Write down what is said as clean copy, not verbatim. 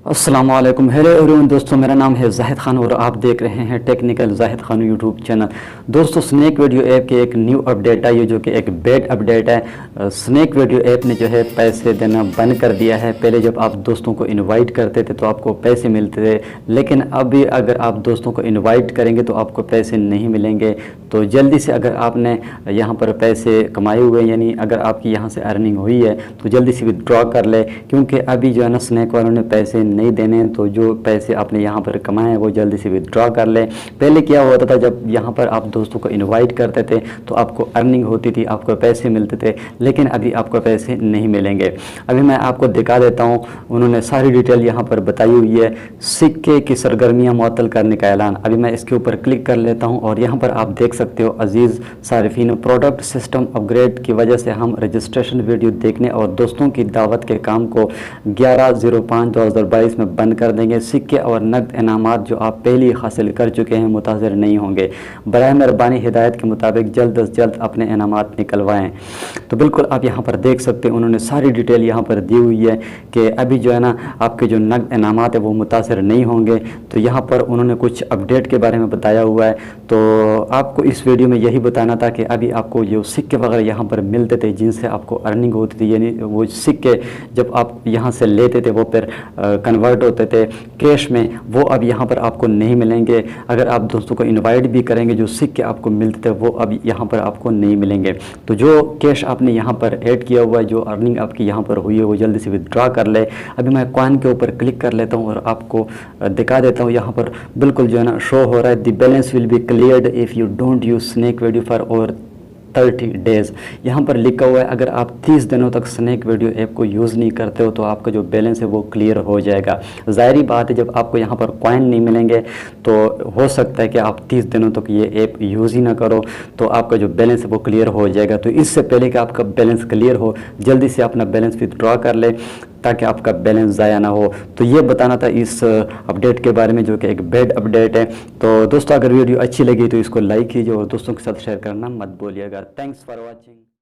अस्सलाम वालेकुम। Hello everyone दोस्तों, मेरा नाम है जाहिद खान और आप देख रहे हैं technical Zahid Khan YouTube channel. दोस्तों, स्नैक वीडियो ऐप की एक न्यू अपडेट आई है जो कि एक बैड अपडेट है। स्नैक वीडियो ऐप ने जो है पैसे देना बंद कर दिया है। पहले जब आप दोस्तों को इनवाइट करते थे तो आपको पैसे मिलते थे, लेकिन अभी अगर आप दोस्तों को इनवाइट करेंगे तो आपको पैसे नहीं मिलेंगे। तो जल्दी से अगर आपने यहाँ पर पैसे कमाए हुए हैं, यानी अगर आपकी यहाँ से अर्निंग हुई है तो जल्दी से विथड्रॉ कर ले, क्योंकि अभी जो है ना स्नैक वालों ने पैसे नहीं देने। तो जो पैसे आपने यहाँ पर कमाए हैं वो जल्दी से विथड्रॉ कर ले। पहले क्या होता था, जब यहाँ पर आप दोस्तों को इनवाइट करते थे तो आपको अर्निंग होती थी, आपको पैसे मिलते थे, लेकिन अभी आपको पैसे नहीं मिलेंगे। अभी मैं आपको दिखा देता हूँ, उन्होंने सारी डिटेल यहाँ पर बताई हुई है। सिक्के की सरगर्मियाँ मुअत्तल करने का ऐलान। अभी मैं इसके ऊपर क्लिक कर लेता हूँ और यहाँ पर आप देख सकते हो, अजीज़ सारिफीन, प्रोडक्ट सिस्टम अपग्रेड की वजह से हम रजिस्ट्रेशन वीडियो देखने और दोस्तों की दावत के काम को 11/05/2022 में बंद कर देंगे। सिक्के और नकद इनामात जो आप पहले ही हासिल कर चुके हैं मुतासिर नहीं होंगे। बराए मेहरबानी हिदायत के मुताबिक जल्द अज जल्द अपने इनामात निकलवाएं। तो बिल्कुल आप यहाँ पर देख सकते हैं, उन्होंने सारी डिटेल यहाँ पर दी हुई है कि अभी जो है ना आपके जो नकद इनामात है वो मुतासिर नहीं होंगे। तो यहाँ पर उन्होंने कुछ अपडेट के बारे में बताया हुआ है। तो आपको इस वीडियो में यही बताना था कि अभी आपको जो सिक्के वगैरह यहाँ पर मिलते थे, जिनसे आपको अर्निंग होती थी, यानी वो सिक्के जब आप यहाँ से लेते थे वो फिर कन्वर्ट होते थे कैश में, वो अब यहाँ पर आपको नहीं मिलेंगे। अगर आप दोस्तों को इनवाइट भी करेंगे, जो सिक्के आपको मिलते थे वो अब यहाँ पर आपको नहीं मिलेंगे। तो जो कैश आपने यहाँ पर ऐड किया हुआ है, जो अर्निंग आपकी यहाँ पर हुई है, वो जल्दी से विथड्रॉ कर ले। अभी मैं कॉइन के ऊपर क्लिक कर लेता हूँ और आपको दिखा देता हूँ। यहाँ पर बिल्कुल जो है ना शो हो रहा है, the balance will be cleared if you don't use Snack Video for over 30 days. यहाँ पर लिखा हुआ है अगर आप 30 दिनों तक स्नैक वीडियो ऐप को यूज़ नहीं करते हो तो आपका जो बैलेंस है वो क्लियर हो जाएगा। ज़ाहिरी बात है, जब आपको यहाँ पर कॉइन नहीं मिलेंगे तो हो सकता है कि आप 30 दिनों तक ये ऐप यूज़ ही ना करो, तो आपका जो बैलेंस है वो क्लियर हो जाएगा। तो इससे पहले कि आपका बैलेंस क्लियर हो, जल्दी से अपना बैलेंस विथड्रॉ कर ले ताकि आपका बैलेंस ज़ाया ना हो। तो ये बताना था इस अपडेट के बारे में, जो कि एक बैड अपडेट है। तो दोस्तों, अगर वीडियो अच्छी लगी तो इसको लाइक कीजिए और दोस्तों के साथ शेयर करना मत भूलिएगा। Thanks for watching.